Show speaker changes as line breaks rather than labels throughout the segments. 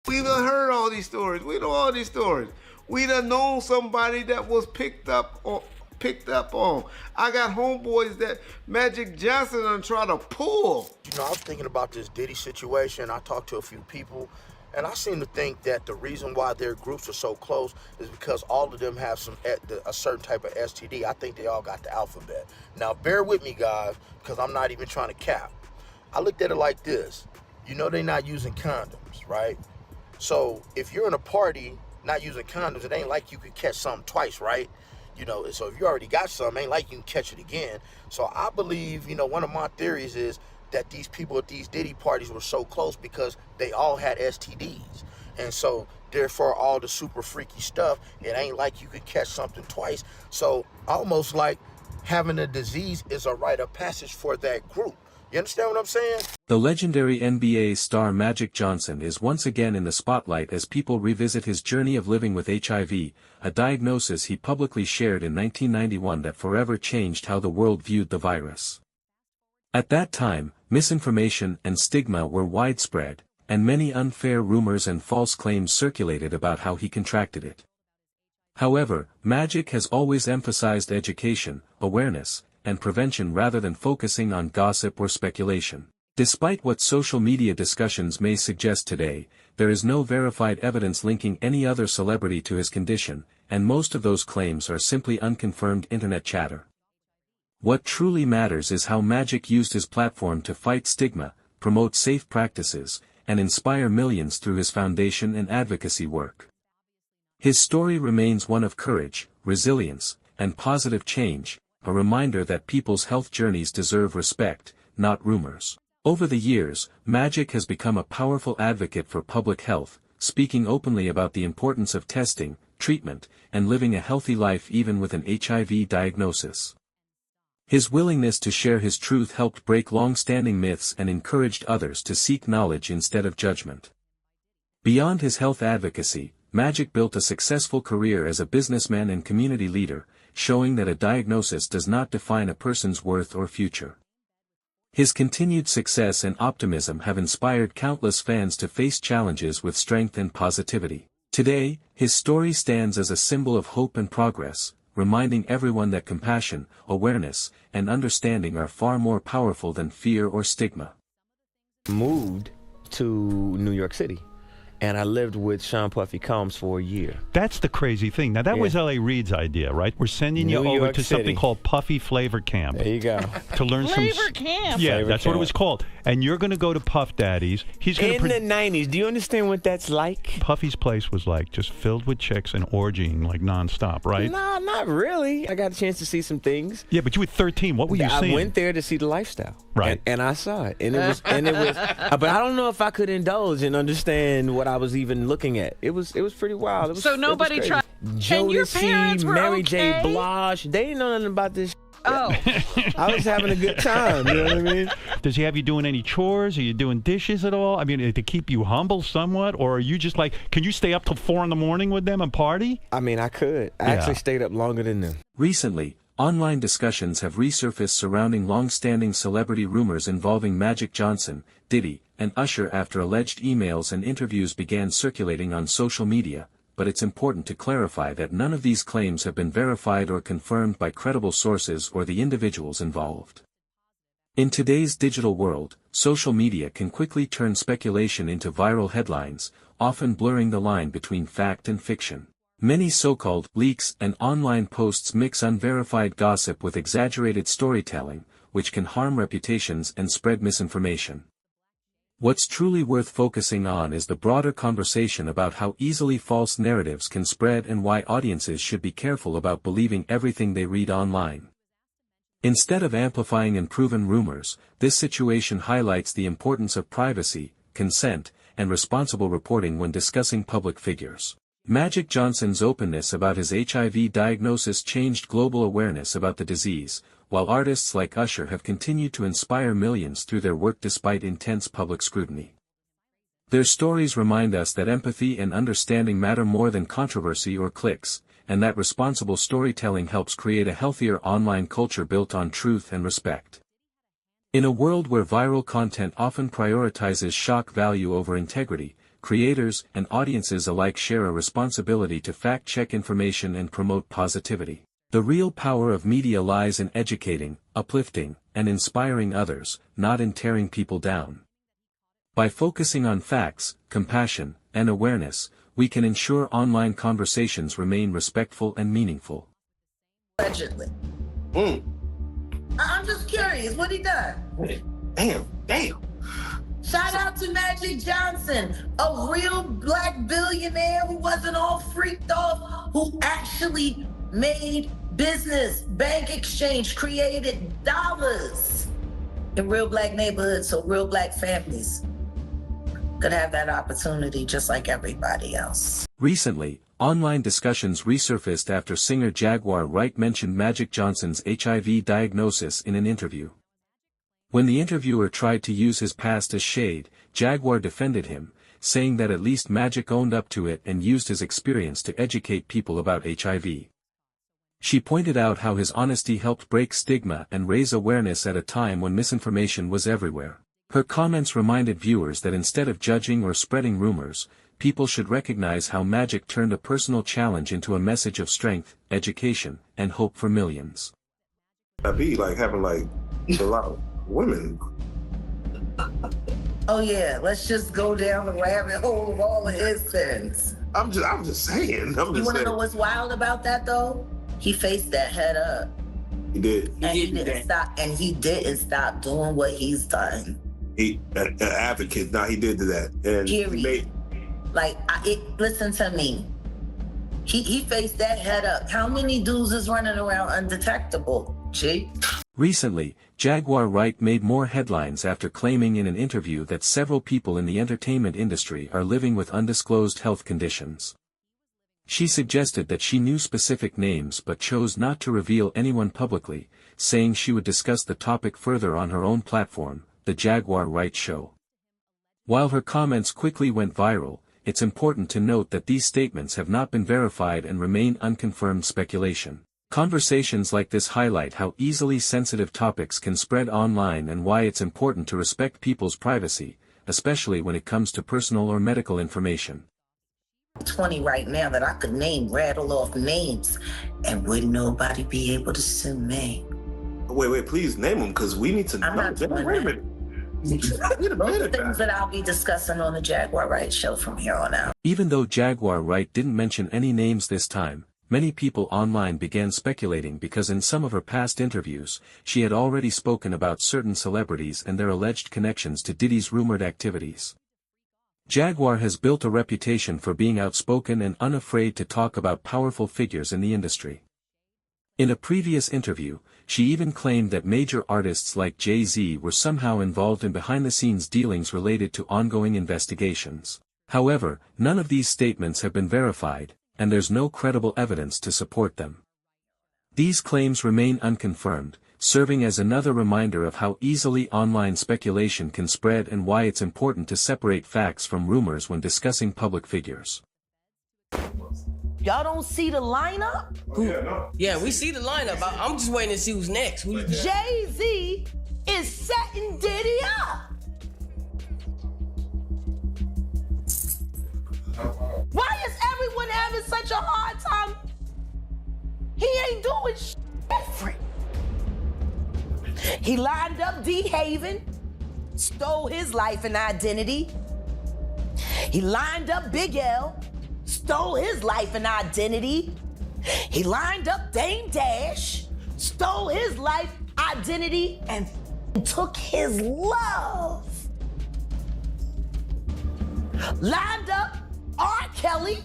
We done heard all these stories. We know all these stories. We done known somebody that was picked up on. I got homeboys that Magic Johnson done try to pull.
You know, I was thinking about this Diddy situation. I talked to a few people, and I seem to think that the reason why their groups are so close is because all of them have a certain type of STD. I think they all got the alphabet. Now, bear with me, guys, because I'm not even trying to cap. I looked at it like this. You know they're not using condoms, right? So if you're in a party not using condoms, it ain't like you could catch something twice, right? You know, so if you already got something, ain't like you can catch it again. So I believe, you know, one of my theories is that these people at these Diddy parties were so close because they all had STDs. And so therefore all the super freaky stuff, it ain't like you could catch something twice. So almost like having a disease is a rite of passage for that group. You understand what I'm saying?
The legendary NBA star Magic Johnson is once again in the spotlight as people revisit his journey of living with HIV, a diagnosis he publicly shared in 1991 that forever changed how the world viewed the virus. At that time, misinformation and stigma were widespread, and many unfair rumors and false claims circulated about how he contracted it. However, Magic has always emphasized education, awareness, and prevention rather than focusing on gossip or speculation. Despite what social media discussions may suggest today, there is no verified evidence linking any other celebrity to his condition, and most of those claims are simply unconfirmed internet chatter. What truly matters is how Magic used his platform to fight stigma, promote safe practices, and inspire millions through his foundation and advocacy work. His story remains one of courage, resilience, and positive change, a reminder that people's health journeys deserve respect, not rumors. Over the years, Magic has become a powerful advocate for public health, speaking openly about the importance of testing, treatment, and living a healthy life even with an HIV diagnosis. His willingness to share his truth helped break long-standing myths and encouraged others to seek knowledge instead of judgment. Beyond his health advocacy, Magic built a successful career as a businessman and community leader, showing that a diagnosis does not define a person's worth or future. His continued success and optimism have inspired countless fans to face challenges with strength and positivity. Today, his story stands as a symbol of hope and progress, reminding everyone that compassion, awareness, and understanding are far more powerful than fear or stigma.
Moved to New York City, and I lived with Sean Puffy Combs for a year.
That's the crazy thing. Now, that was L.A. Reid's idea, right? We're sending you over to something called Puffy Flavor Camp.
There you go.
To learn
Flavor Camp.
Yeah,
Flavor
that's
Camp.
what it was called. And you're going to go to Puff Daddy's. He's going
In the 90s, do you understand what that's like?
Puffy's place was like just filled with chicks and orgying like nonstop, right?
No, not really. I got a chance to see some things.
Yeah, but you were 13. What were you seeing?
I went there to see the lifestyle.
Right.
And I saw it. And it was, but I don't know if I could indulge and understand what I was even looking at. It was pretty wild.
So nobody tried. And your
Jodeci,
parents were
Mary
okay?
J. Blige, they didn't know nothing about this.
Oh.
I was having a good time, you know what I mean?
Does he have you doing any chores? Are you doing dishes at all? I mean, to keep you humble somewhat? Or are you just like, can you stay up till 4 in the morning with them and party?
I mean, I could. I actually stayed up longer than them.
Recently, online discussions have resurfaced surrounding long-standing celebrity rumors involving Magic Johnson, Diddy, and Usher after alleged emails and interviews began circulating on social media, but it's important to clarify that none of these claims have been verified or confirmed by credible sources or the individuals involved. In today's digital world, social media can quickly turn speculation into viral headlines, often blurring the line between fact and fiction. Many so-called leaks and online posts mix unverified gossip with exaggerated storytelling, which can harm reputations and spread misinformation. What's truly worth focusing on is the broader conversation about how easily false narratives can spread and why audiences should be careful about believing everything they read online. Instead of amplifying unproven rumors, this situation highlights the importance of privacy, consent, and responsible reporting when discussing public figures. Magic Johnson's openness about his HIV diagnosis changed global awareness about the disease, while artists like Usher have continued to inspire millions through their work despite intense public scrutiny. Their stories remind us that empathy and understanding matter more than controversy or clicks, and that responsible storytelling helps create a healthier online culture built on truth and respect. In a world where viral content often prioritizes shock value over integrity, creators, and audiences alike share a responsibility to fact-check information and promote positivity. The real power of media lies in educating, uplifting, and inspiring others, not in tearing people down. By focusing on facts, compassion, and awareness, we can ensure online conversations remain respectful and meaningful.
Allegedly. I'm just curious, what he done?
Damn.
Shout out to Magic Johnson, a real black billionaire who wasn't all freaked off, who actually made business, bank exchange, created dollars in real black neighborhoods so real black families could have that opportunity just like everybody else.
Recently, online discussions resurfaced after singer Jaguar Wright mentioned Magic Johnson's HIV diagnosis in an interview. When the interviewer tried to use his past as shade, Jaguar defended him, saying that at least Magic owned up to it and used his experience to educate people about HIV. She pointed out how his honesty helped break stigma and raise awareness at a time when misinformation was everywhere. Her comments reminded viewers that instead of judging or spreading rumors, people should recognize how Magic turned a personal challenge into a message of strength, education, and hope for millions.
I'd be like having like a lot of women.
Oh yeah, let's just go down the rabbit hole of all of his sins.
I'm just saying.
You want to know what's wild about that though? He faced that head up.
He did.
And he didn't stop. And he didn't stop doing what he's done.
An advocate. Now he did that. And
period. Listen to me. He faced that head up. How many dudes is running around undetectable? G.
Recently, Jaguar Wright made more headlines after claiming in an interview that several people in the entertainment industry are living with undisclosed health conditions. She suggested that she knew specific names but chose not to reveal anyone publicly, saying she would discuss the topic further on her own platform, The Jaguar Wright Show. While her comments quickly went viral, it's important to note that these statements have not been verified and remain unconfirmed speculation. Conversations like this highlight how easily sensitive topics can spread online and why it's important to respect people's privacy, especially when it comes to personal or medical information.
20 right now that I could rattle off names, and wouldn't nobody be able to sue me.
Wait, please name them because we need to know.
I'm not doing
Wait a minute.
Those are things that I'll be discussing on the Jaguar Wright Show from here on out.
Even though Jaguar Wright didn't mention any names this time, many people online began speculating because in some of her past interviews, she had already spoken about certain celebrities and their alleged connections to Diddy's rumored activities. Jaguar has built a reputation for being outspoken and unafraid to talk about powerful figures in the industry. In a previous interview, she even claimed that major artists like Jay-Z were somehow involved in behind-the-scenes dealings related to ongoing investigations. However, none of these statements have been verified, and there's no credible evidence to support them. These claims remain unconfirmed, serving as another reminder of how easily online speculation can spread and why it's important to separate facts from rumors when discussing public figures.
Y'all don't see the lineup?
Yeah, we see the lineup. I'm just waiting to see who's next.
Jay-Z is setting Diddy up. Why is everyone having such a hard time? He ain't doing shit different. He lined up D. Haven, stole his life and identity. He lined up Big L, stole his life and identity. He lined up Dame Dash, stole his life, identity, and took his love. Lined up R. Kelly.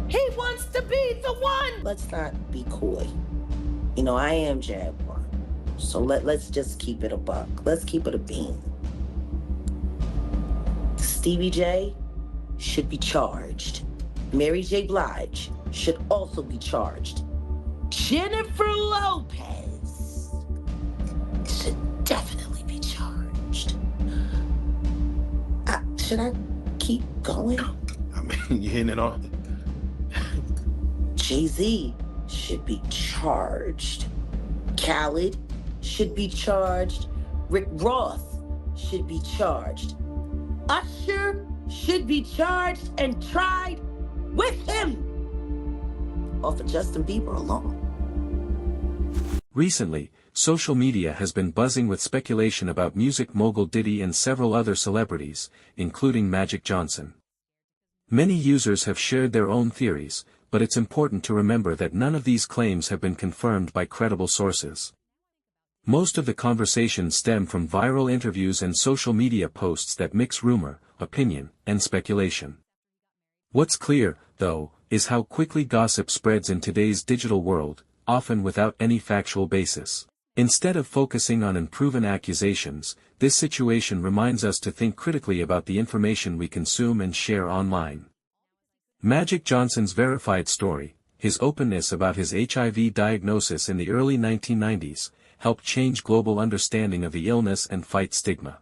He wants to be the one. Let's not be coy. You know, I am Jaguar. So let's just keep it a buck. Let's keep it a bean. Stevie J should be charged. Mary J. Blige should also be charged. Jennifer Lopez should definitely be charged. Should I keep going?
I mean, you're hitting it on.
Jay-Z should be charged. Khaled should be charged. Rick Ross should be charged. Usher should be charged and tried with him. Or for Justin Bieber alone.
Recently, social media has been buzzing with speculation about music mogul Diddy and several other celebrities, including Magic Johnson. Many users have shared their own theories, but it's important to remember that none of these claims have been confirmed by credible sources. Most of the conversations stem from viral interviews and social media posts that mix rumor, opinion, and speculation. What's clear, though, is how quickly gossip spreads in today's digital world, often without any factual basis. Instead of focusing on unproven accusations, this situation reminds us to think critically about the information we consume and share online. Magic Johnson's verified story, his openness about his HIV diagnosis in the early 1990s, helped change global understanding of the illness and fight stigma.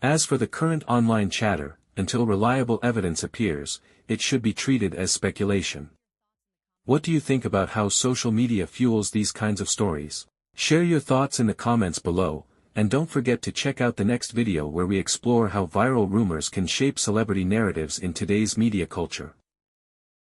As for the current online chatter, until reliable evidence appears, it should be treated as speculation. What do you think about how social media fuels these kinds of stories? Share your thoughts in the comments below, and don't forget to check out the next video where we explore how viral rumors can shape celebrity narratives in today's media culture.